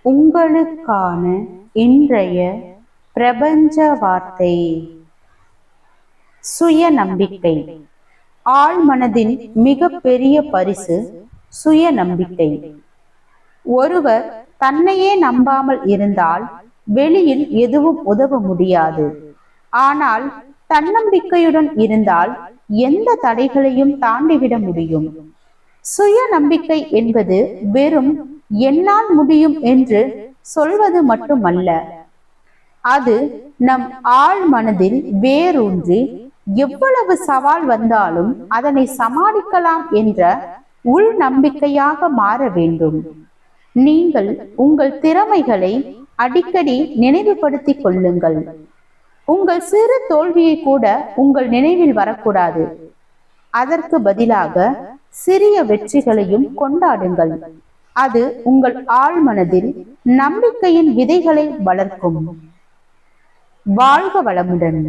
உங்களுக்கான இன்றைய பிரபஞ்ச வார்த்தை சுயநம்பிக்கை. ஆழ்மனதின் மிக பெரிய பரிசு சுயநம்பிக்கை. ஒருவர் தன்னையே நம்பாமல் இருந்தால் வெளியில் எதுவும் உதவ முடியாது. ஆனால் தன்னம்பிக்கையுடன் இருந்தால் எந்த தடைகளையும் தாண்டிவிட முடியும். சுய நம்பிக்கை என்பது வெறும் என்னால் முடியும் என்று சொல்வது மட்டுமல்ல. அது நம் ஆழ் மனதில் வேரூன்றி எவ்வளவு சவால் வந்தாலும் அதனை சமாளிக்கலாம் என்ற உள் நம்பிக்கையாக மாற வேண்டும். நீங்கள் உங்கள் திறமைகளை அடிக்கடி நினைவுபடுத்திக் கொள்ளுங்கள். உங்கள் சிறு தோல்வியை கூட உங்கள் நினைவில் வரக்கூடாது. அதற்கு பதிலாக சிறிய வெற்றிகளையும் கொண்டாடுங்கள். அது உங்கள் ஆழ்மனதில் நம்பிக்கையின் விதைகளை வளர்க்கும். வாழ்க வளமுடன்.